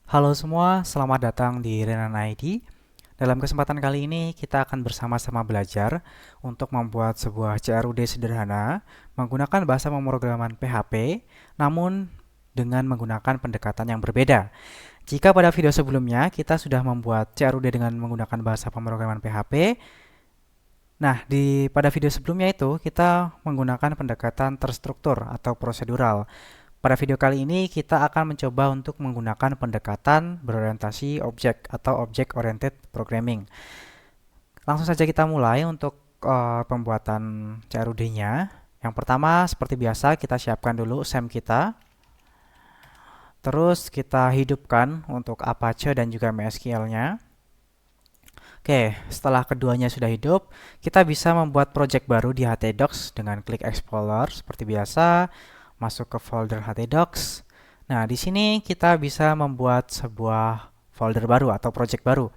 Halo semua, selamat datang di Renan ID. Dalam kesempatan kali ini kita akan bersama-sama belajar untuk membuat sebuah CRUD sederhana menggunakan bahasa pemrograman PHP, namun dengan menggunakan pendekatan yang berbeda. Jika pada video sebelumnya kita sudah membuat CRUD dengan menggunakan bahasa pemrograman PHP, pada video sebelumnya itu kita menggunakan pendekatan terstruktur atau prosedural. Pada video kali ini kita akan mencoba untuk menggunakan pendekatan berorientasi objek atau Object Oriented Programming. Langsung saja kita mulai untuk pembuatan CRUD-nya. Yang pertama, seperti biasa kita siapkan dulu SAM kita. Terus kita hidupkan untuk Apache dan juga MySQL-nya. Oke, setelah keduanya sudah hidup, kita bisa membuat project baru di htdocs dengan klik Explorer seperti biasa, masuk ke folder htdocs. Nah, di sini kita bisa membuat sebuah folder baru atau project baru.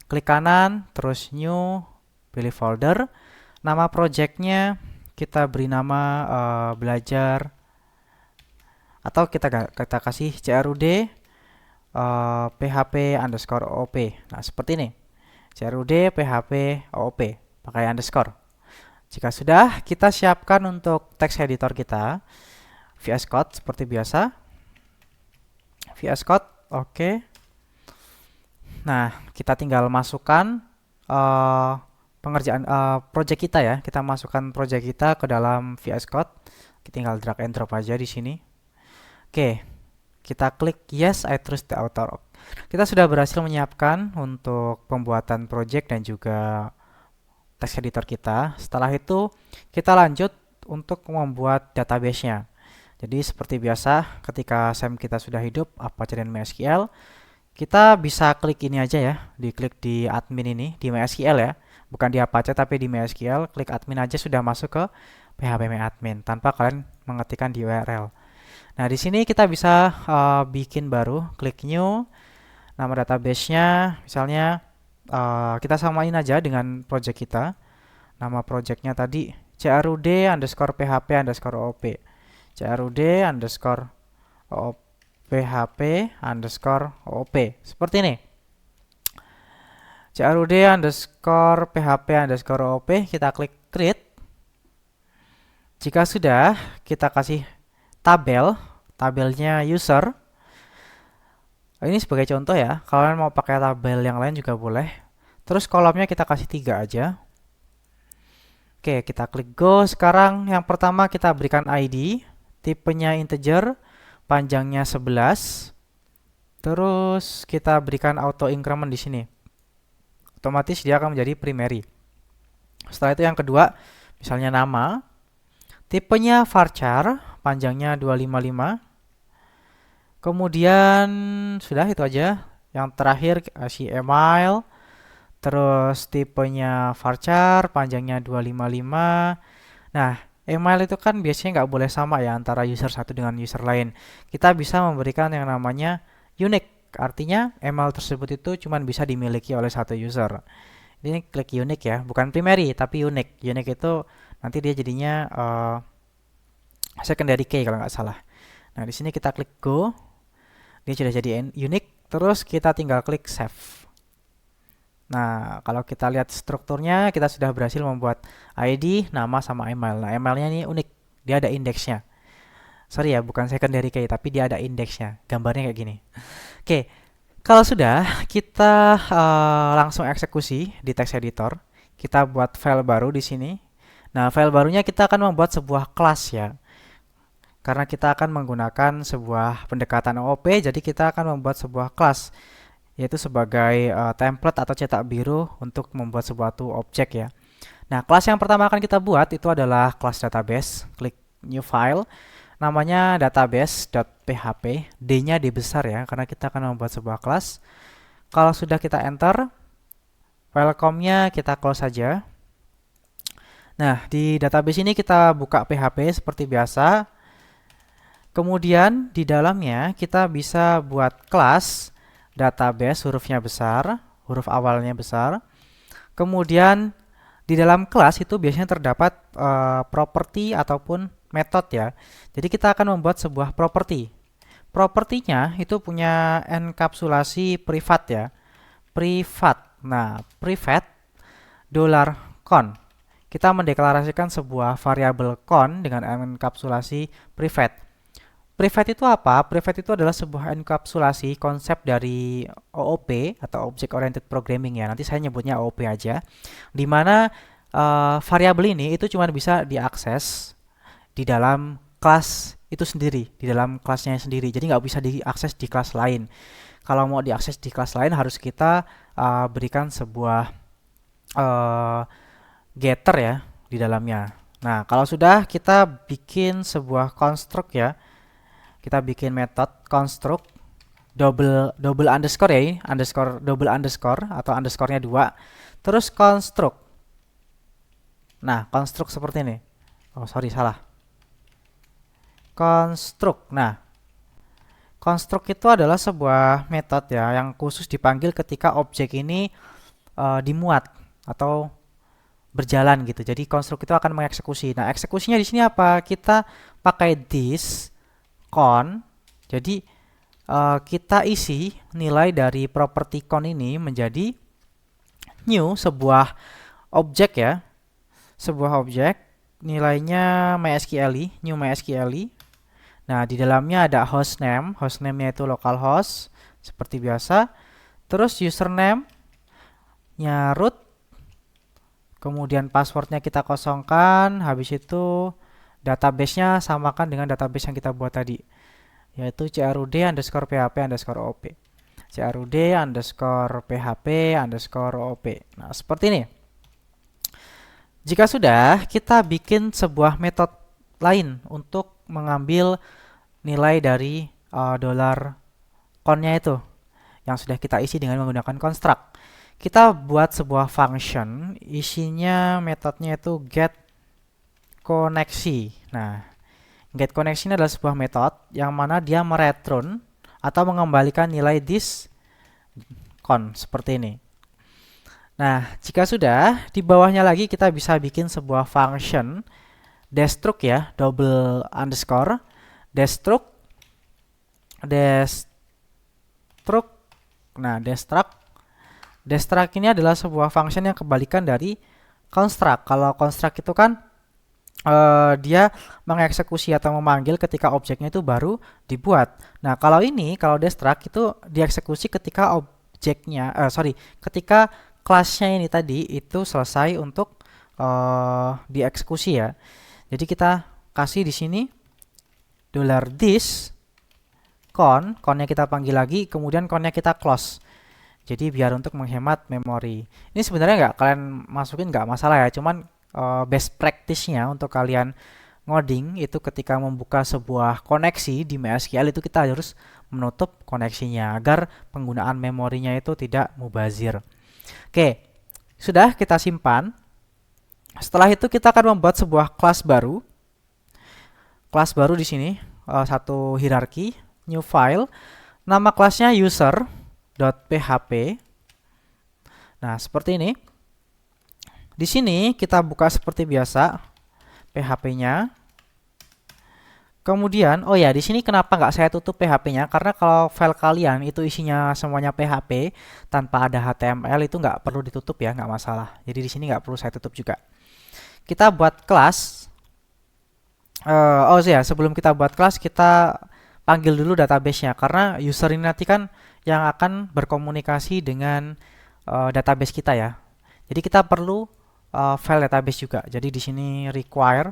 Klik kanan, terus new, pilih folder. Nama projectnya kita beri nama belajar, atau kita kasih CRUD PHP underscore OOP. Nah, seperti ini. CRUD PHP OOP pakai underscore. Jika sudah, kita siapkan untuk text editor kita VS Code seperti biasa. VS Code, oke. Nah, kita tinggal masukkan pengerjaan project kita ya. Kita masukkan project kita ke dalam VS Code. Kita tinggal drag and drop aja di sini. Oke, kita klik yes, I trust the author. Kita sudah berhasil menyiapkan untuk pembuatan project dan juga text editor kita. Setelah itu, kita lanjut untuk membuat database-nya. Jadi seperti biasa, ketika SAM kita sudah hidup, Apache dan MySQL, kita bisa klik ini aja ya, diklik di admin ini, di MySQL ya. Bukan di Apache tapi di MySQL, klik admin aja sudah masuk ke phpMyAdmin tanpa kalian mengetikkan di URL. Nah, di sini kita bisa bikin baru, klik new, nama database-nya, misalnya kita samain aja dengan project kita. Nama projectnya tadi CRUD underscore PHP underscore OOP. CRUD underscore PHP underscore OOP. Seperti ini. CRUD underscore PHP underscore OOP. Kita klik create. Jika sudah, kita kasih tabelnya user. Ini sebagai contoh ya, kalian mau pakai tabel yang lain juga boleh. Terus kolomnya kita kasih 3 aja. Oke, kita klik go. Sekarang yang pertama kita berikan ID, tipenya integer, panjangnya 11. Terus kita berikan auto increment di sini. Otomatis dia akan menjadi primary. Setelah itu yang kedua, misalnya nama, tipenya varchar, panjangnya 255. Kemudian sudah itu aja. Yang terakhir kasih email. Terus tipenya varchar, panjangnya 255. Nah, email itu kan biasanya nggak boleh sama ya antara user satu dengan user lain. Kita bisa memberikan yang namanya unique. Artinya email tersebut itu cuma bisa dimiliki oleh satu user. Ini klik unique ya, bukan primary tapi unique. Unique itu nanti dia jadinya secondary key kalau nggak salah. Nah, di sini kita klik go. Dia sudah jadi unique. Terus kita tinggal klik save. Nah, kalau kita lihat strukturnya, kita sudah berhasil membuat ID, nama, sama email. Nah, emailnya ini unik. Dia ada indeksnya. Sorry ya, bukan secondary key, tapi dia ada indeksnya. Gambarnya kayak gini. Oke, kalau sudah, kita langsung eksekusi di text editor. Kita buat file baru di sini. Nah, file barunya kita akan membuat sebuah kelas ya. Karena kita akan menggunakan sebuah pendekatan OOP, jadi kita akan membuat sebuah kelas, yaitu sebagai template atau cetak biru untuk membuat sebuah objek ya. Nah, kelas yang pertama akan kita buat itu adalah kelas database. Klik new file, namanya database.php, D-nya D besar ya, karena kita akan membuat sebuah kelas. Kalau sudah kita enter, welcome-nya kita close saja. Nah, di database ini kita buka PHP seperti biasa. Kemudian di dalamnya kita bisa buat kelas database, hurufnya besar, huruf awalnya besar. Kemudian di dalam kelas itu biasanya terdapat property ataupun method ya. Jadi kita akan membuat sebuah property. propertinya itu punya enkapsulasi privat ya. Privat. Nah, privat $con. Kita mendeklarasikan sebuah variabel con dengan enkapsulasi privat. Privat itu apa? Privat itu adalah sebuah enkapsulasi konsep dari OOP atau Object Oriented Programming ya. Nanti saya nyebutnya OOP aja. Di mana variabel ini itu cuma bisa diakses di dalam kelas itu sendiri, di dalam kelasnya sendiri. Jadi nggak bisa diakses di kelas lain. Kalau mau diakses di kelas lain harus kita berikan sebuah getter ya di dalamnya. Nah, kalau sudah kita bikin sebuah construct ya. Kita bikin metode construct double underscore ya, ini underscore double underscore atau underscore-nya 2. Terus construct. Nah, construct seperti ini. Oh, sorry, salah. Construct. Nah, construct itu adalah sebuah metode ya yang khusus dipanggil ketika objek ini dimuat atau berjalan gitu. Jadi construct itu akan mengeksekusi. Nah, eksekusinya di sini apa? Kita pakai this con. Jadi kita isi nilai dari properti con ini menjadi new, sebuah objek ya. Sebuah objek nilainya MySQL, new MySQL. Nah, di dalamnya ada hostname. Hostname-nya itu localhost seperti biasa. Terus username-nya root. Kemudian passwordnya kita kosongkan. Habis itu database-nya samakan dengan database yang kita buat tadi, yaitu crud_php_op. crud_php_op. Nah, seperti ini. Jika sudah, kita bikin sebuah metode lain untuk mengambil nilai dari $con-nya itu yang sudah kita isi dengan menggunakan construct. Kita buat sebuah function, isinya metodenya itu get koneksi. Nah, get koneksi ini adalah sebuah metode yang mana dia mereturn atau mengembalikan nilai this con seperti ini. Nah, jika sudah, di bawahnya lagi kita bisa bikin sebuah function destruct ya, double underscore destruct. Nah, destruct ini adalah sebuah function yang kebalikan dari construct. Kalau construct itu kan dia mengeksekusi atau memanggil ketika objeknya itu baru dibuat. Nah, kalau destruct itu dieksekusi ketika ketika kelasnya ini tadi itu selesai untuk dieksekusi ya. Jadi kita kasih di sini $this connya kita panggil lagi, kemudian connya kita close. Jadi biar untuk menghemat memori. Ini sebenarnya nggak kalian masukin nggak masalah ya, cuman best practice-nya untuk kalian ngoding itu ketika membuka sebuah koneksi di MySQL itu kita harus menutup koneksinya agar penggunaan memorinya itu tidak mubazir. Oke, sudah kita simpan. Setelah itu kita akan membuat sebuah kelas baru. Kelas baru di sini satu hierarki, new file. Nama kelasnya user.php. Nah, seperti ini. Di sini kita buka seperti biasa PHP-nya. Kemudian, oh ya, di sini kenapa nggak saya tutup PHP-nya? Karena kalau file kalian itu isinya semuanya PHP tanpa ada HTML itu nggak perlu ditutup ya, nggak masalah. Jadi di sini nggak perlu saya tutup juga. Kita buat kelas. Oh ya, sebelum kita buat kelas kita panggil dulu database-nya karena user ini nanti kan yang akan berkomunikasi dengan database kita ya. Jadi kita perlu file database juga. Jadi di sini require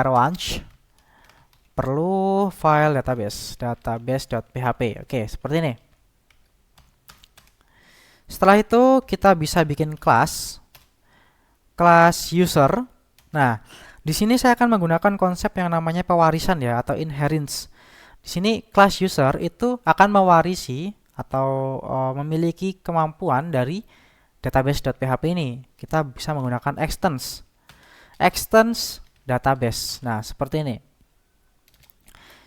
once perlu file database.php. Oke, seperti ini. Setelah itu kita bisa bikin kelas user. Nah, di sini saya akan menggunakan konsep yang namanya pewarisan ya atau inheritance. Di sini kelas user itu akan mewarisi atau memiliki kemampuan dari database.php ini. Kita bisa menggunakan extends database. Nah, seperti ini.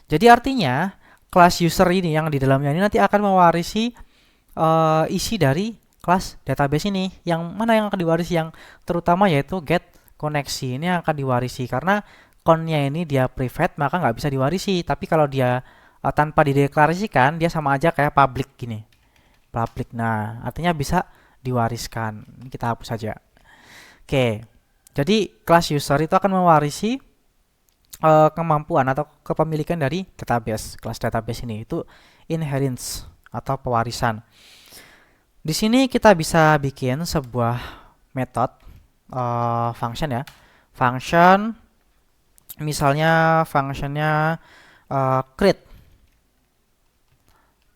Jadi artinya kelas user ini yang di dalamnya ini nanti akan mewarisi isi dari kelas database ini. Yang mana yang akan diwarisi? Yang terutama yaitu get koneksi. Ini yang akan diwarisi karena connya ini dia private maka nggak bisa diwarisi. Tapi kalau dia tanpa dideklarasikan, dia sama aja kayak public gini. Public. Nah, artinya bisa diwariskan. Ini kita hapus saja. Oke. Jadi kelas user itu akan mewarisi kemampuan atau kepemilikan dari database. Kelas database ini itu inheritance atau pewarisan. Di sini kita bisa bikin sebuah metode function ya. Function misalnya functionnya create.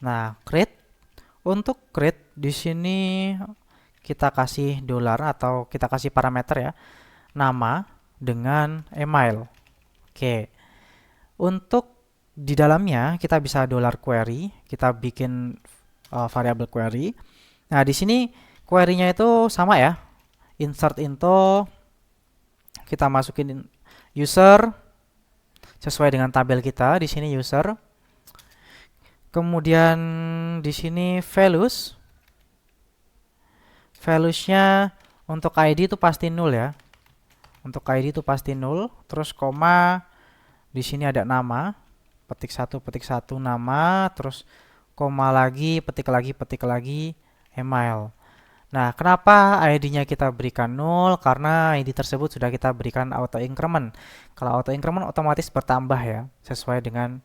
Nah, create, untuk create di sini kita kasih dolar atau kita kasih parameter ya, nama dengan email. Oke. Untuk di dalamnya kita bisa dolar query, kita bikin variabel query. Nah, di sini query-nya itu sama ya. Insert into, kita masukin user sesuai dengan tabel kita. Di sini user. Kemudian di sini values. Values-nya untuk ID itu pasti 0 ya. Untuk ID itu pasti 0, terus koma, di sini ada nama, petik 1 nama, terus koma lagi, petik lagi, email. Nah, kenapa ID-nya kita berikan 0? Karena ID tersebut sudah kita berikan auto increment. Kalau auto increment otomatis bertambah ya, sesuai dengan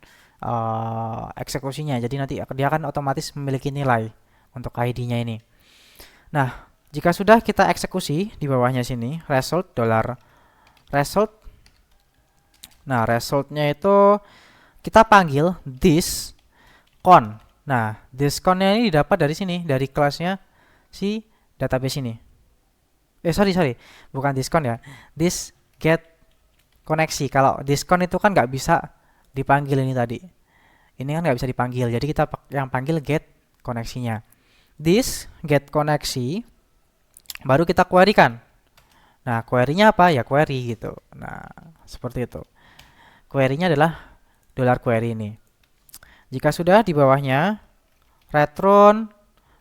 eksekusinya. Jadi nanti dia akan otomatis memiliki nilai untuk ID-nya ini. Nah, jika sudah kita eksekusi di bawahnya sini, result dolar result. Nah, resultnya itu kita panggil this con. Nah, this con-nya ini didapat dari sini, dari kelasnya si database ini. Sorry, bukan diskon ya. This get koneksi. Kalau diskon itu kan nggak bisa dipanggil ini tadi. Ini kan nggak bisa dipanggil. Jadi kita yang panggil get koneksinya. This get koneksi baru kita query-kan. Nah, query-nya apa? Ya query gitu. Nah, seperti itu. Query-nya adalah dolar query ini. Jika sudah di bawahnya return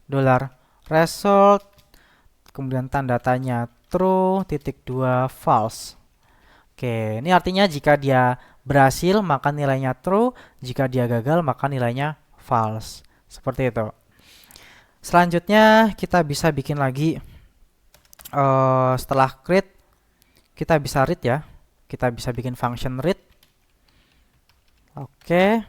dolar result, kemudian tanda tanya true, .2 false. Oke, ini artinya jika dia berhasil maka nilainya true, jika dia gagal maka nilainya false. Seperti itu. Selanjutnya kita bisa bikin lagi setelah create kita bisa read ya. Kita bisa bikin function read. Oke.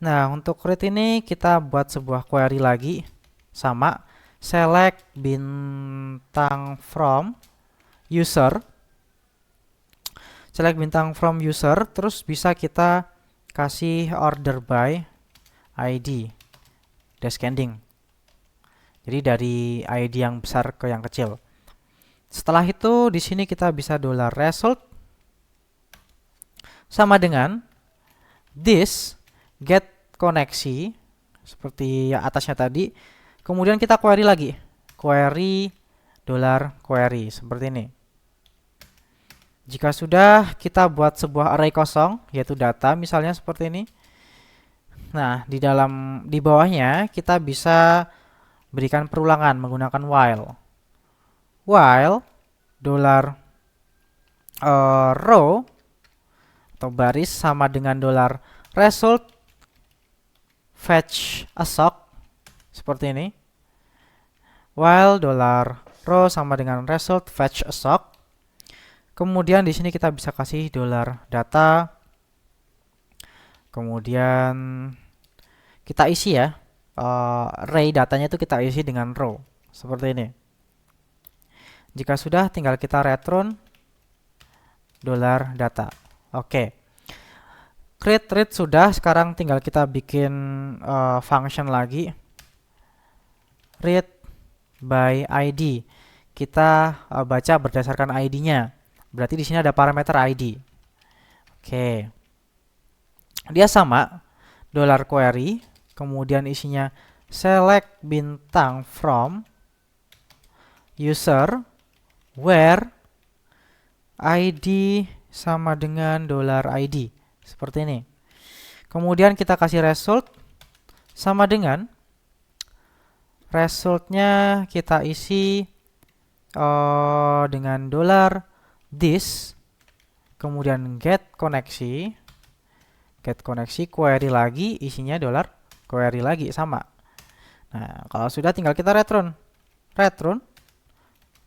Nah, untuk read ini kita buat sebuah query lagi sama select bintang from user. Select bintang from user, terus bisa kita kasih order by ID descending. Jadi dari ID yang besar ke yang kecil. Setelah itu di sini kita bisa dolar result sama dengan this get koneksi seperti yang atasnya tadi. Kemudian kita query lagi. Query dolar query seperti ini. Jika sudah kita buat sebuah array kosong yaitu data misalnya seperti ini. Nah, di bawahnya kita bisa berikan perulangan menggunakan while. While dolar row atau baris sama dengan dolar result fetch a sock seperti ini. While dolar row sama dengan result fetch a sock. Kemudian di sini kita bisa kasih dolar data. Kemudian kita isi ya. Array datanya itu kita isi dengan row seperti ini. Jika sudah tinggal kita return dolar data. Oke. Create read sudah, sekarang tinggal kita bikin function lagi. Read by ID. Kita baca berdasarkan ID-nya. Berarti di sini ada parameter ID. Oke. Dia sama dolar query, kemudian isinya select bintang from user where ID sama dengan dolar ID. Seperti ini. Kemudian kita kasih result sama dengan resultnya kita isi dengan dolar this, kemudian get koneksi, get koneksi, query lagi, isinya dollar query lagi, sama. Nah, kalau sudah tinggal kita return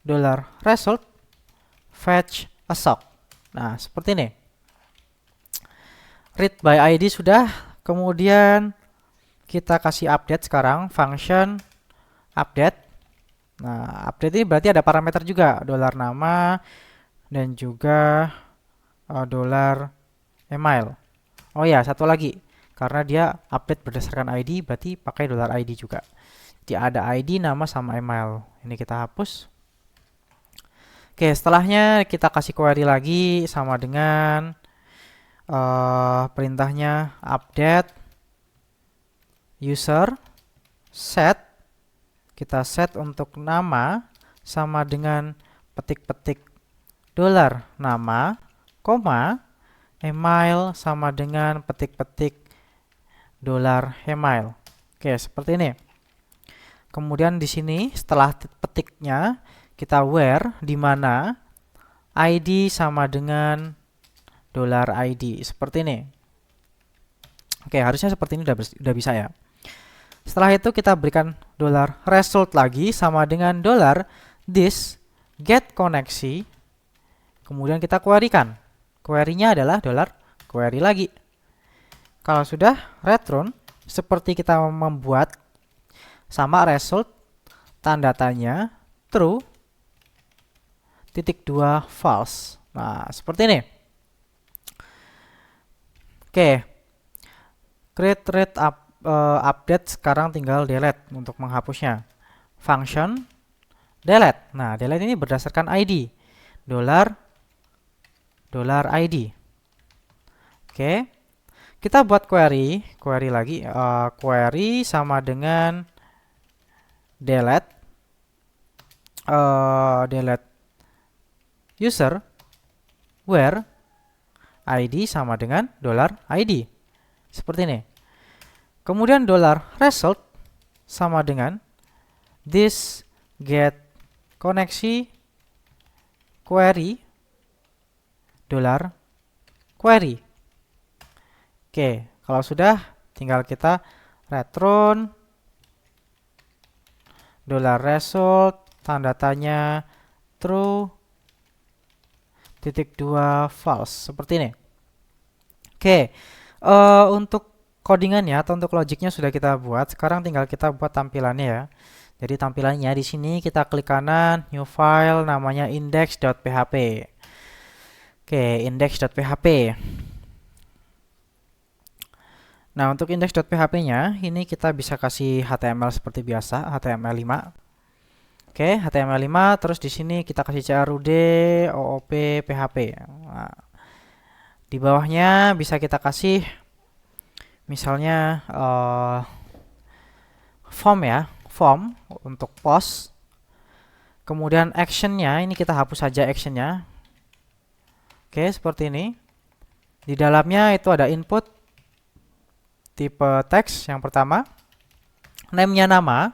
dollar result fetch a sock. Nah, seperti ini. Read by ID sudah, kemudian kita kasih update sekarang, function update. Nah, update ini berarti ada parameter juga, dollar nama dan juga dollar email. Oh ya, satu lagi. Karena dia update berdasarkan ID, berarti pakai dollar ID juga. Jadi ada ID, nama, sama email. Ini kita hapus. Oke, setelahnya kita kasih query lagi sama dengan perintahnya update user set. Kita set untuk nama sama dengan petik-petik dollar nama, koma, email sama dengan petik-petik dollar email. Oke, seperti ini. Kemudian di sini setelah petiknya kita where, di mana ID sama dengan dollar ID, seperti ini. Oke, harusnya seperti ini udah bisa ya. Setelah itu kita berikan dollar result lagi sama dengan dollar this get koneksi. Kemudian kita query-kan. Query-nya adalah dollar query lagi. Kalau sudah return, seperti kita membuat sama result, tanda tanya, true, titik 2 false. Nah, seperti ini. Oke. Create read update sekarang tinggal delete untuk menghapusnya. Function delete. Nah, delete ini berdasarkan ID. Dollar ID. Oke. Kita buat query lagi, query sama dengan delete user where ID sama dengan dollar ID. Seperti ini. Kemudian dollar result sama dengan this get koneksi query dollar query. Oke, kalau sudah tinggal kita return dollar result tanda tanya true titik 2 false, seperti ini. Oke, untuk codingannya atau untuk logiknya sudah kita buat. Sekarang tinggal kita buat tampilannya ya. Jadi tampilannya di sini kita klik kanan, new file, namanya index.php. Oke, index.php. Nah, untuk index.php-nya, ini kita bisa kasih HTML seperti biasa, HTML5. Oke, HTML5, terus di sini kita kasih CRUD, OOP, PHP. Nah, di bawahnya bisa kita kasih, misalnya form ya, form untuk post. Kemudian actionnya, ini kita hapus saja actionnya. Oke, seperti ini. Di dalamnya itu ada input tipe teks yang pertama, name-nya nama,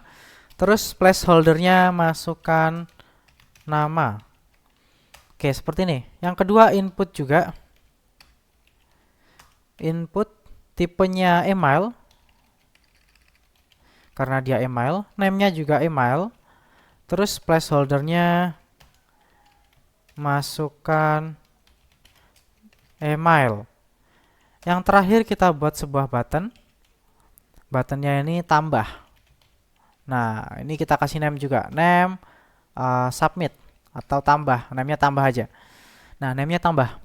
terus placeholder-nya masukkan nama. Oke, seperti ini. Yang kedua input juga, input tipenya email, karena dia email, name-nya juga email, terus placeholder-nya masukkan email. Yang terakhir kita buat sebuah button. Buttonnya ini tambah. Nah, ini kita kasih name juga. Name submit atau tambah. Name-nya tambah aja. Nah, name-nya tambah.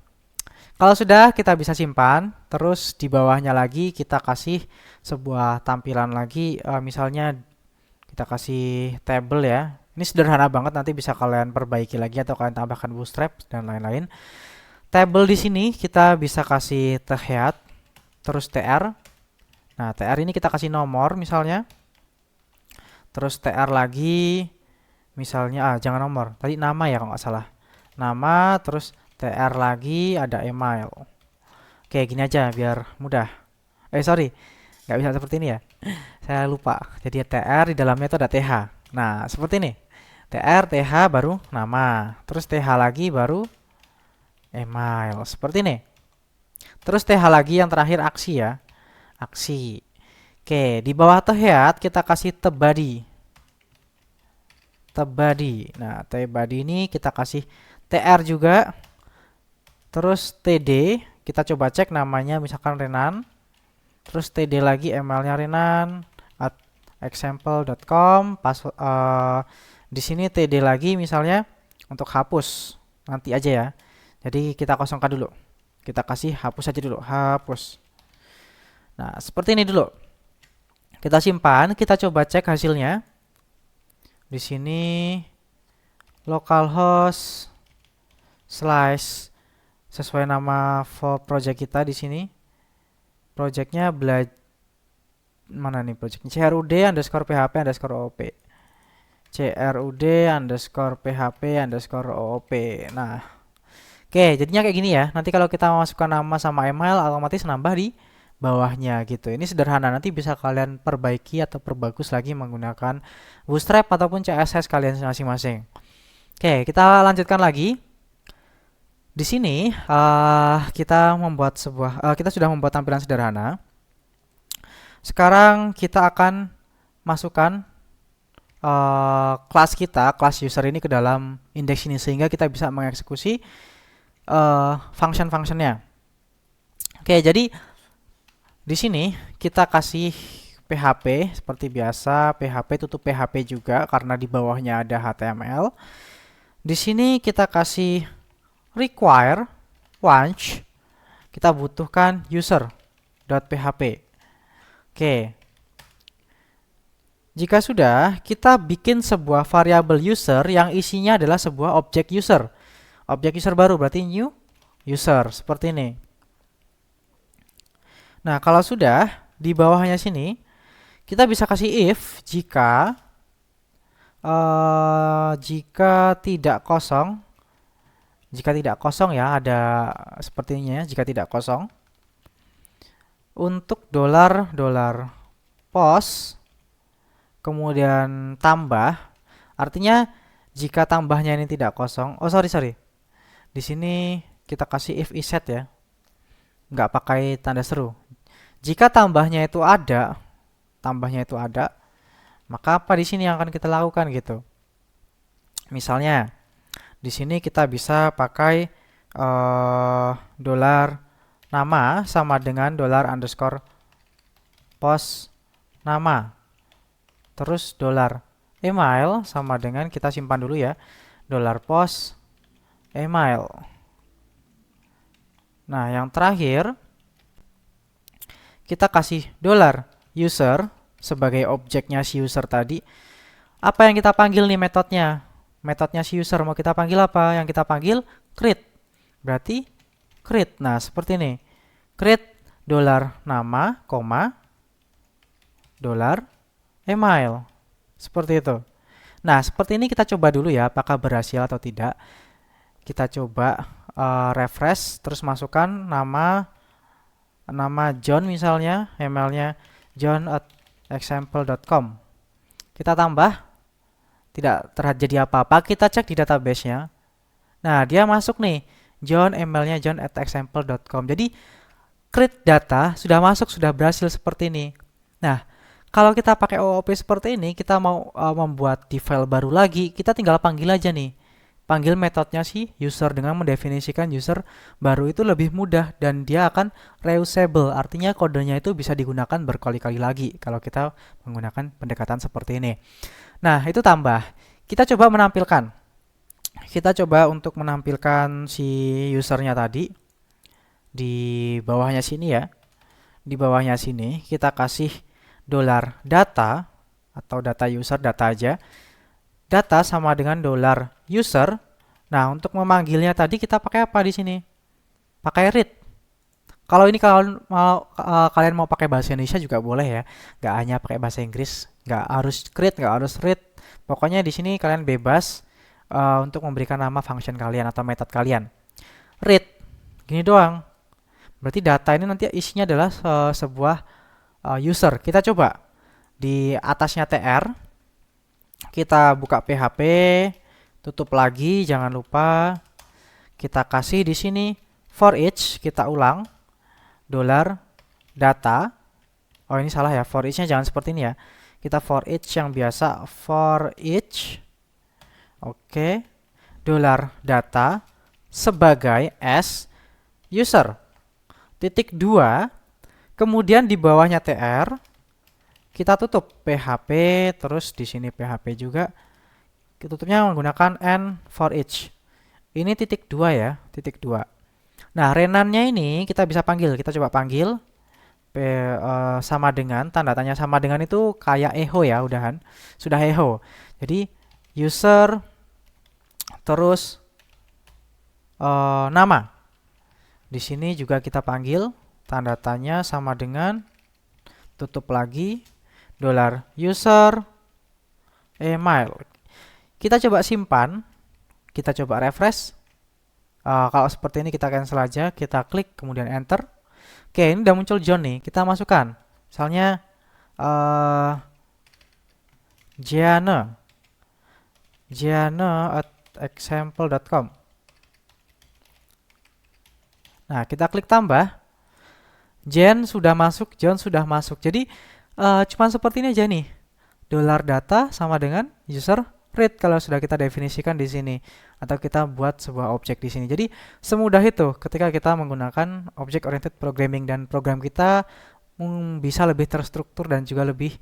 Kalau sudah kita bisa simpan. Terus di bawahnya lagi kita kasih sebuah tampilan lagi. Misalnya kita kasih table ya. Ini sederhana banget, nanti bisa kalian perbaiki lagi atau kalian tambahkan bootstrap dan lain-lain. Table di sini kita bisa kasih head, terus tr. Nah, tr ini kita kasih nomor misalnya. Terus tr lagi, misalnya jangan nomor. Tadi nama ya kalau nggak salah. Nama, terus tr lagi ada email. Oke, gini aja biar mudah. Sorry, nggak bisa seperti ini ya. Saya lupa. Jadi tr di dalamnya itu ada th. Nah, seperti ini. tr, th baru nama. Terus th lagi baru email, seperti ini. Terus TH lagi yang terakhir aksi ya. Aksi. Oke, di bawah head kita kasih tebadi. Tebadi. Nah, tebadi ini kita kasih TR juga. Terus TD, kita coba cek namanya misalkan Renan. Terus TD lagi emailnya Renan at example.com. Di sini TD lagi misalnya untuk hapus. Nanti aja ya. Jadi kita kosongkan dulu. Kita kasih hapus aja dulu, hapus. Nah, seperti ini dulu. Kita simpan, kita coba cek hasilnya. Di sini localhost slash sesuai nama for project kita di sini. Projectnya mana nih projectnya? CRUD underscore PHP underscore OOP. CRUD underscore PHP underscore OOP. Nah, oke, jadinya kayak gini ya. Nanti kalau kita masukkan nama sama email, otomatis nambah di bawahnya gitu. Ini sederhana, nanti bisa kalian perbaiki atau perbagus lagi menggunakan Bootstrap ataupun CSS kalian masing-masing. Oke, kita lanjutkan lagi. Di sini kita sudah membuat tampilan sederhana. Sekarang kita akan masukkan kelas user ini ke dalam indeks ini sehingga kita bisa mengeksekusi function-functionnya. Oke, jadi di sini kita kasih PHP seperti biasa, PHP tutup PHP juga karena di bawahnya ada HTML. Di sini kita kasih require once, kita butuhkan user.php. Oke. Jika sudah, kita bikin sebuah variabel user yang isinya adalah sebuah objek user. Objek user baru berarti new user seperti ini. Nah, kalau sudah, di bawahnya sini, kita bisa kasih if jika tidak kosong. Jika tidak kosong ya, ada sepertinya jika tidak kosong. Untuk $$ post, kemudian tambah, artinya jika tambahnya ini tidak kosong. Oh, sorry. Di sini kita kasih if is set ya. Nggak pakai tanda seru. Jika tambahnya itu ada, maka apa di sini yang akan kita lakukan gitu. Misalnya, di sini kita bisa pakai $nama sama dengan $_post nama. Terus $email sama dengan, kita simpan dulu ya, $post email. Nah, yang terakhir kita kasih $user sebagai objeknya si user tadi. Apa yang kita panggil nih metodenya? Metodnya si user mau kita panggil apa? Yang kita panggil create. Berarti create. Nah, seperti ini. Create $nama, $email. Seperti itu. Nah, seperti ini kita coba dulu ya, apakah berhasil atau tidak. Kita coba refresh, terus masukkan nama John misalnya, emailnya john@example.com. Kita tambah, tidak terjadi apa-apa. Kita cek di database-nya. Nah, dia masuk nih, John, emailnya john@example.com. Jadi, create data sudah masuk, sudah berhasil seperti ini. Nah, kalau kita pakai OOP seperti ini, kita mau membuat di file baru lagi, kita tinggal panggil aja nih. Panggil metodenya si user dengan mendefinisikan user baru itu lebih mudah dan dia akan reusable. Artinya kodenya itu bisa digunakan berkali-kali lagi kalau kita menggunakan pendekatan seperti ini. Nah, itu tambah. Kita coba menampilkan. Kita coba untuk menampilkan si usernya tadi di bawahnya sini ya. Di bawahnya sini kita kasih $data atau data user, data aja. Data sama dengan $user. Nah, untuk memanggilnya tadi kita pakai apa di sini? Pakai read. Kalau ini kalau kalian mau pakai bahasa Indonesia juga boleh ya. Nggak hanya pakai bahasa Inggris. Nggak harus create, nggak harus read. Pokoknya di sini kalian bebas untuk memberikan nama function kalian atau metode kalian. Read. Gini doang. Berarti data ini nanti isinya adalah sebuah user. Kita coba. Di atasnya TR. Kita buka PHP, tutup lagi, jangan lupa. Kita kasih di sini for each, kita ulang. dolar data. Oh, ini salah ya. For each-nya jangan seperti ini ya. Kita for each yang biasa. For each. Oke. Dolar data sebagai as user. Titik 2. Kemudian di bawahnya tr. Kita tutup PHP. Terus di sini PHP juga. Kita tutupnya menggunakan and for each. Ini titik 2 ya. Titik 2. Nah, renannya ini kita bisa panggil. Kita coba panggil. Sama dengan, tanda tanya sama dengan itu kayak echo ya, udahan. Sudah echo. Jadi user terus nama. Di sini juga kita panggil tanda tanya sama dengan, tutup lagi, dolar user email. Kita coba simpan, kita coba refresh. Kalau seperti ini kita cancel aja, kita klik kemudian enter. Oke, ini udah muncul John nih. Kita masukkan. Misalnya Gianna@example.com. Nah, kita klik tambah. John sudah masuk. Jadi cuma seperti ini aja nih. Dolar data sama dengan user read kalau sudah kita definisikan di sini, atau kita buat sebuah objek di sini. Jadi semudah itu ketika kita menggunakan object oriented programming, dan program kita bisa lebih terstruktur dan juga lebih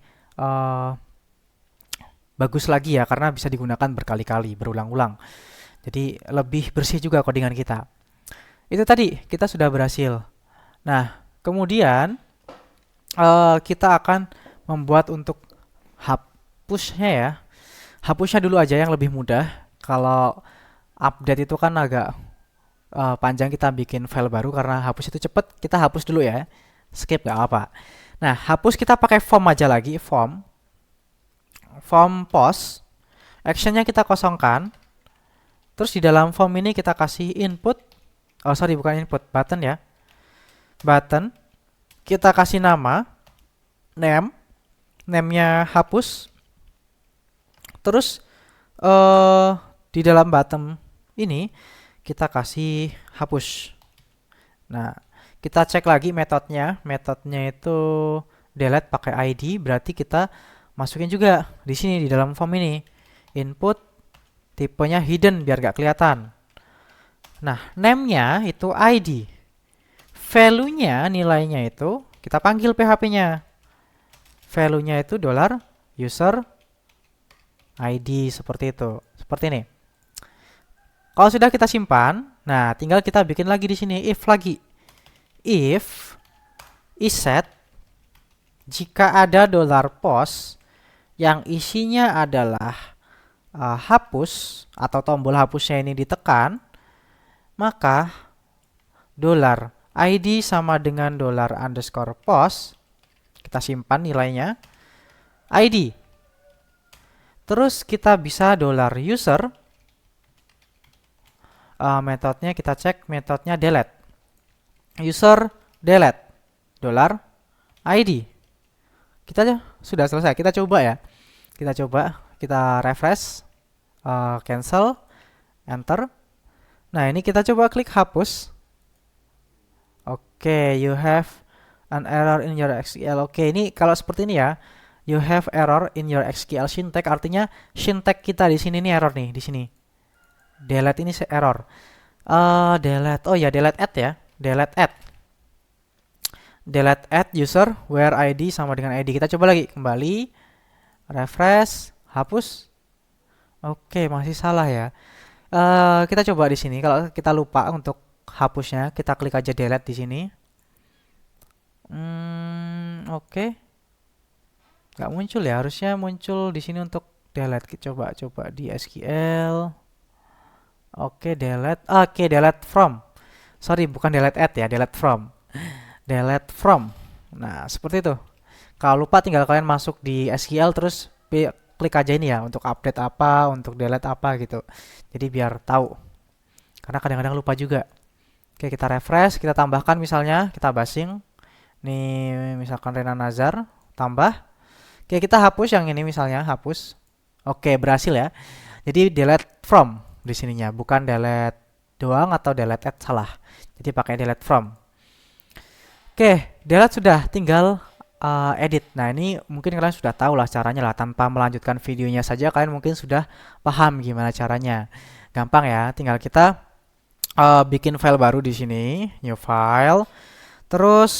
bagus lagi ya, karena bisa digunakan berkali-kali, berulang-ulang. Jadi lebih bersih juga codingan kita. Itu tadi kita sudah berhasil. Nah, kemudian kita akan membuat untuk hapusnya ya. Hapusnya dulu aja yang lebih mudah. Kalau update itu kan agak panjang, kita bikin file baru. Karena hapus itu cepet, kita hapus dulu ya. Skip gak apa. Nah, hapus kita pakai form aja lagi. Form post. Actionnya kita kosongkan. Terus di dalam form ini kita kasih input. Oh sorry, bukan input, button ya. Button. Kita kasih nama. Name-nya hapus. Terus di dalam button ini kita kasih hapus. Nah, kita cek lagi metodenya. Metodenya itu delete pakai ID, berarti kita masukin juga di sini di dalam form ini. Input tipenya hidden biar gak kelihatan. Nah, name-nya itu ID. Value-nya, nilainya itu kita panggil PHP-nya. Value-nya itu dolar user ID, seperti itu. Seperti ini. Kalau sudah kita simpan, nah tinggal kita bikin lagi di sini if lagi. If isset jika ada dolar post yang isinya adalah hapus atau tombol hapusnya ini ditekan, maka dolar ID sama dengan dolar underscore post, kita simpan nilainya ID. Terus kita bisa dolar user, metodenya kita cek, metodenya delete. User delete dolar ID. Kita sudah selesai. Kita coba ya. Kita refresh, cancel, enter. Nah, ini kita coba klik hapus. Oke, you have an error in your SQL. Oke, ini kalau seperti ini ya. You have error in your SQL syntax, artinya syntax kita di sini nih error nih, di sini. Delete ini error. Delete. Oh ya, delete add ya. Delete add. Delete add user where ID sama dengan ID. Kita coba lagi, kembali. Refresh, hapus. Oke, masih salah ya. Kita coba di sini. Kalau kita lupa untuk hapusnya, kita klik aja delete di sini. Oke. Nggak muncul ya, harusnya muncul di sini untuk delete. Kita coba di SQL. Oke, delete. Oke, delete from. Sorry, bukan delete add ya, delete from. Delete from. Nah, seperti itu. Kalau lupa tinggal kalian masuk di SQL terus klik aja ini ya untuk update apa, untuk delete apa gitu. Jadi biar tahu. Karena kadang-kadang lupa juga. Oke, kita refresh, kita tambahkan misalnya, kita basing. Nih, misalkan Rena Nazar, tambah. Oke, kita hapus yang ini misalnya, hapus. Oke, berhasil ya. Jadi delete from di sininya, bukan delete doang atau delete add, salah. Jadi pakai delete from. Oke, Delat sudah, tinggal edit. Nah, ini mungkin kalian sudah tahu lah caranya lah. Tanpa melanjutkan videonya saja, kalian mungkin sudah paham gimana caranya. Gampang ya, tinggal kita bikin file baru di sini, new file. Terus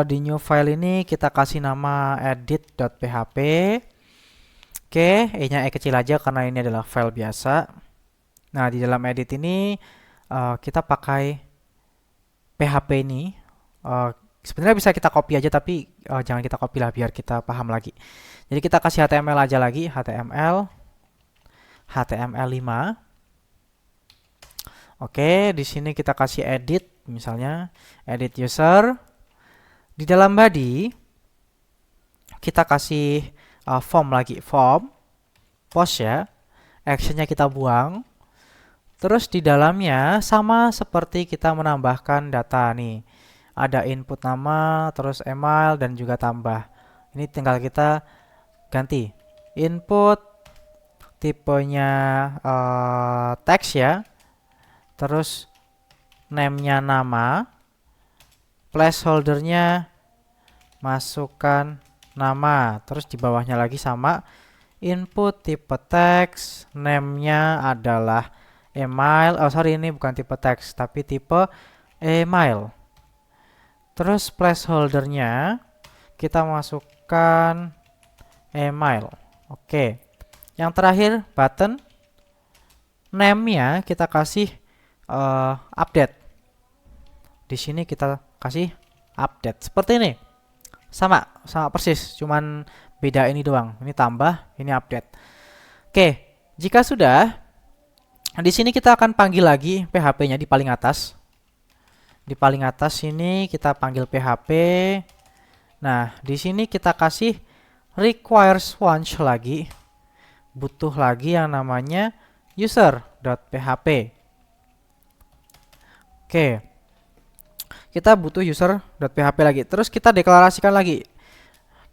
di new file ini kita kasih nama edit.php. Oke, E-nya E kecil aja karena ini adalah file biasa. Nah, di dalam edit ini kita pakai PHP ini. Sebenarnya bisa kita copy aja, tapi jangan kita copy lah biar kita paham lagi. Jadi kita kasih HTML aja lagi, HTML5. Oke, di sini kita kasih edit, misalnya edit user. Di dalam body kita kasih form lagi, form, post ya. Actionnya kita buang. Terus di dalamnya sama seperti kita menambahkan data nih. Ada input nama, terus email, dan juga tambah. Ini tinggal kita ganti. Input, tipenya teks ya. Terus name-nya nama. Placeholder-nya masukkan nama. Terus di bawahnya lagi sama. Input tipe teks, name-nya adalah email. Oh sorry, ini bukan tipe teks, tapi tipe email. Terus placeholder-nya kita masukkan email. Oke. Yang terakhir button, name-nya kita kasih update. Di sini kita kasih update. Seperti ini. Sama persis, cuman beda ini doang. Ini tambah, ini update. Oke, jika sudah, di sini kita akan panggil lagi PHP-nya di paling atas. Di paling atas sini kita panggil PHP. Nah, di sini kita kasih requires once lagi. Butuh lagi yang namanya user.php. Oke. Kita butuh user.php lagi. Terus kita deklarasikan lagi.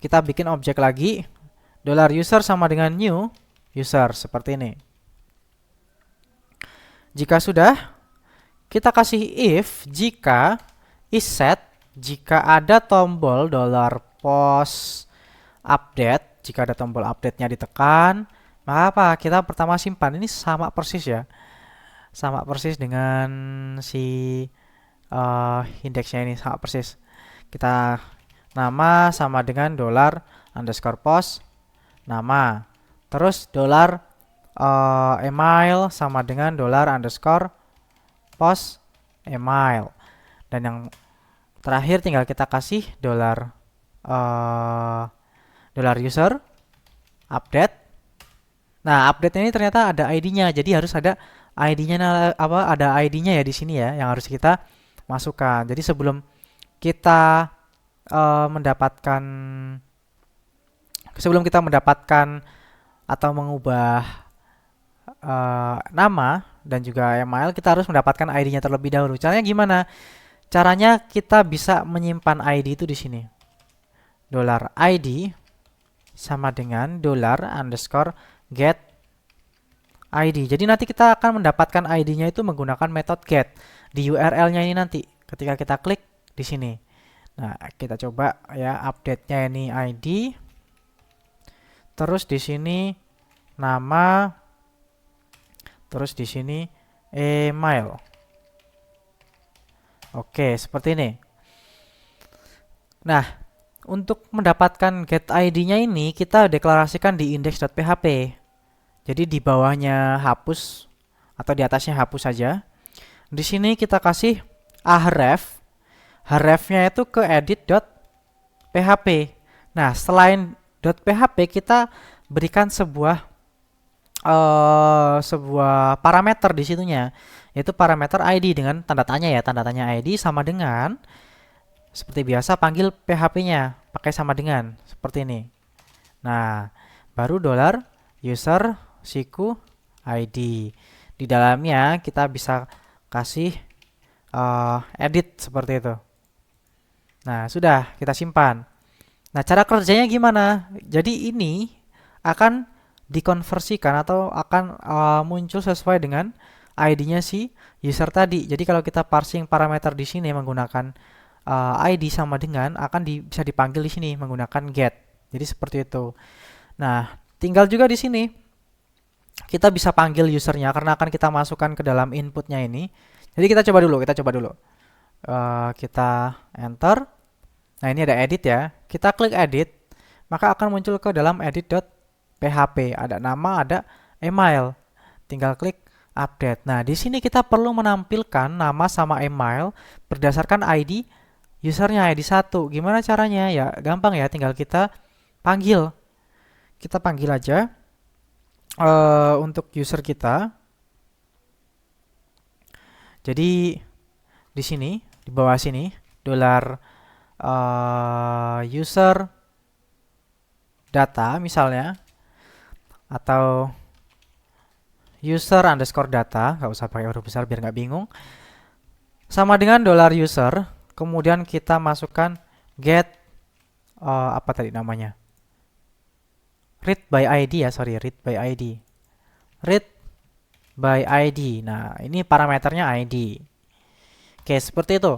Kita bikin objek lagi. $user sama dengan new user seperti ini. Jika sudah, kita kasih if jika isSet jika ada tombol $post update, jika ada tombol update-nya ditekan, maka apa? Kita pertama simpan. Ini sama persis ya. Sama persis dengan si indeksnya ini, sama persis. Kita nama sama dengan $post nama. Terus email sama dengan $post email. Dan yang terakhir tinggal kita kasih $user update. Nah, update ini ternyata ada ID-nya. Jadi harus ada ID-nya ada ID-nya ya di sini ya yang harus kita masukkan. Jadi sebelum kita mendapatkan atau mengubah nama dan juga email, kita harus mendapatkan ID-nya terlebih dahulu. Caranya gimana? Caranya kita bisa menyimpan ID itu di sini. $ID sama dengan $get ID. Jadi nanti kita akan mendapatkan ID-nya itu menggunakan metode get di URL-nya ini nanti ketika kita klik di sini. Nah, kita coba ya update-nya ini ID. Terus di sini nama. Terus di sini email. Oke, seperti ini. Nah, untuk mendapatkan get ID-nya ini kita deklarasikan di index.php. Jadi di bawahnya hapus atau di atasnya hapus saja. Di sini kita kasih href. Href-nya itu ke edit.php. Nah, selain .php kita berikan sebuah parameter di situnya, yaitu parameter ID dengan tanda tanya ya. Tanda tanya ID sama dengan seperti biasa panggil PHP-nya pakai sama dengan seperti ini. Nah, baru $user siku ID. Di dalamnya kita bisa kasih edit seperti itu. Nah, sudah kita simpan. Nah, cara kerjanya gimana? Jadi ini akan dikonversikan atau akan muncul sesuai dengan ID-nya si user tadi. Jadi kalau kita parsing parameter di sini menggunakan ID sama dengan akan bisa dipanggil di sini menggunakan get. Jadi seperti itu. Nah, tinggal juga di sini kita bisa panggil usernya karena akan kita masukkan ke dalam inputnya ini. Jadi kita coba dulu. Kita enter. Nah, ini ada edit ya. Kita klik edit, maka akan muncul ke dalam edit.php. Ada nama, ada email. Tinggal klik update. Nah, di sini kita perlu menampilkan nama sama email berdasarkan ID usernya, ID 1. Gimana caranya? Ya, gampang ya, tinggal kita panggil. Kita panggil aja untuk user kita. Jadi di sini, di bawah sini, $user data misalnya, atau user underscore data, nggak usah pakai huruf besar biar nggak bingung, sama dengan $user, kemudian kita masukkan get apa tadi namanya, read by ID ya, read by ID, read by ID. Nah, ini parameternya ID. Oke, seperti itu.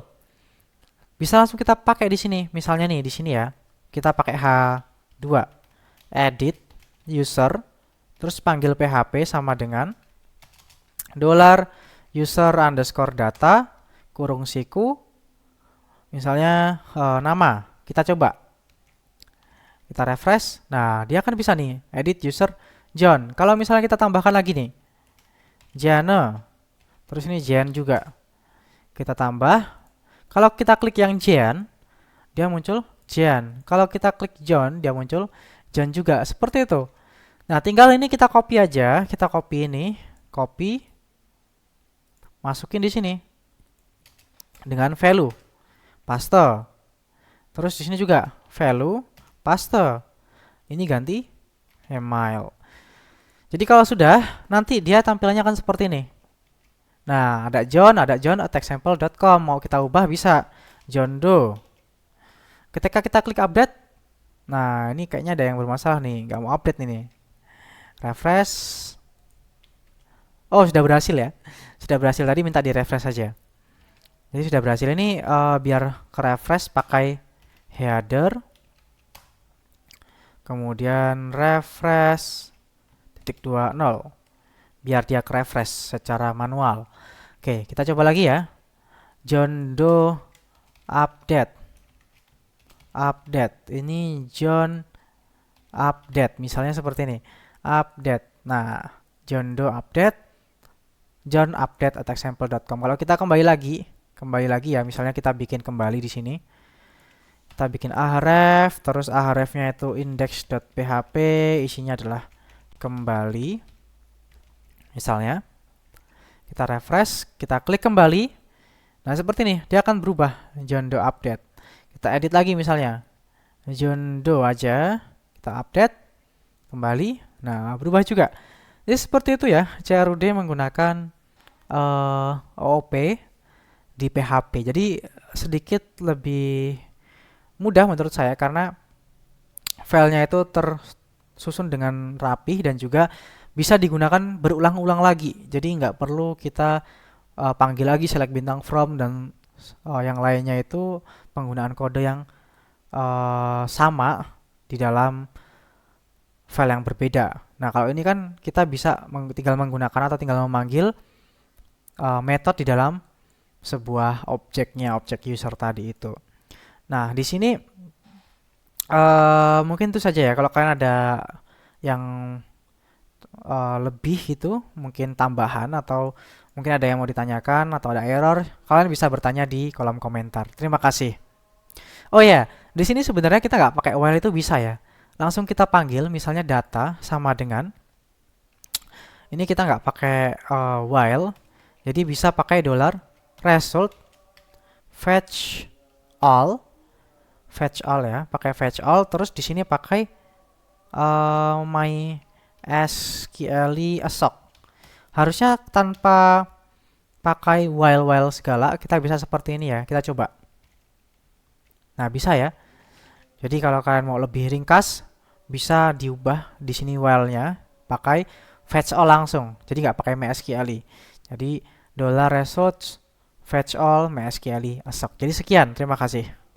Bisa langsung kita pakai di sini. Misalnya nih di sini ya, kita pakai H2, edit user, terus panggil PHP sama dengan $user underscore data kurung siku, misalnya nama. Kita coba. Kita refresh. Nah, dia akan bisa nih edit user John. Kalau misalnya kita tambahkan lagi nih Jane, terus ini Jen juga. Kita tambah. Kalau kita klik yang Jen, dia muncul Jen. Kalau kita klik John, dia muncul John juga. Seperti itu. Nah, tinggal ini kita copy aja. Kita copy ini, copy, masukin di sini dengan value, paste. Terus di sini juga value, paste. Ini ganti email. Jadi kalau sudah, nanti dia tampilannya akan seperti ini. Nah, ada John @example.com. Mau kita ubah bisa John Doe. Ketika kita klik update, nah ini kayaknya ada yang bermasalah nih, nggak mau update nih. Refresh. Oh, sudah berhasil ya. Sudah berhasil, tadi minta di refresh saja. Jadi sudah berhasil. Ini biar ke refresh pakai header. Kemudian refresh .20 biar dia ke refresh secara manual. Oke, kita coba lagi ya. John Doe update. Ini John update. Misalnya seperti ini. Update. Nah, John Doe update. John update @example.com. Kalau kita kembali lagi ya. Misalnya kita bikin kembali di sini. Kita bikin ahref, terus ahrefnya itu index.php, isinya adalah kembali. Misalnya kita refresh, kita klik kembali. Nah, seperti ini, dia akan berubah John Doe update. Kita edit lagi misalnya. John Doe aja, kita update kembali. Nah, berubah juga. Jadi seperti itu ya, CRUD menggunakan OOP di PHP. Jadi sedikit lebih mudah menurut saya karena filenya itu tersusun dengan rapih dan juga bisa digunakan berulang-ulang lagi. Jadi nggak perlu kita panggil lagi select bintang from dan yang lainnya itu penggunaan kode yang sama di dalam file yang berbeda. Nah, kalau ini kan kita bisa tinggal menggunakan atau tinggal memanggil metode di dalam sebuah objeknya, objek user tadi itu. Nah, di sini mungkin itu saja ya. Kalau kalian ada yang lebih itu, mungkin tambahan atau mungkin ada yang mau ditanyakan atau ada error, kalian bisa bertanya di kolom komentar. Terima kasih. Oh ya, di sini sebenarnya kita nggak pakai while itu bisa ya. Langsung kita panggil, misalnya data sama dengan. Ini kita nggak pakai while, jadi bisa pakai $result fetch all ya, pakai fetch all. Terus di sini pakai MySQL assoc. Harusnya tanpa pakai while segala, kita bisa seperti ini ya. Kita coba. Nah, bisa ya. Jadi kalau kalian mau lebih ringkas, bisa diubah di sini while-nya pakai fetch all langsung. Jadi nggak pakai MySQL. Jadi $result fetch all, MySQL, asok. Jadi sekian, terima kasih.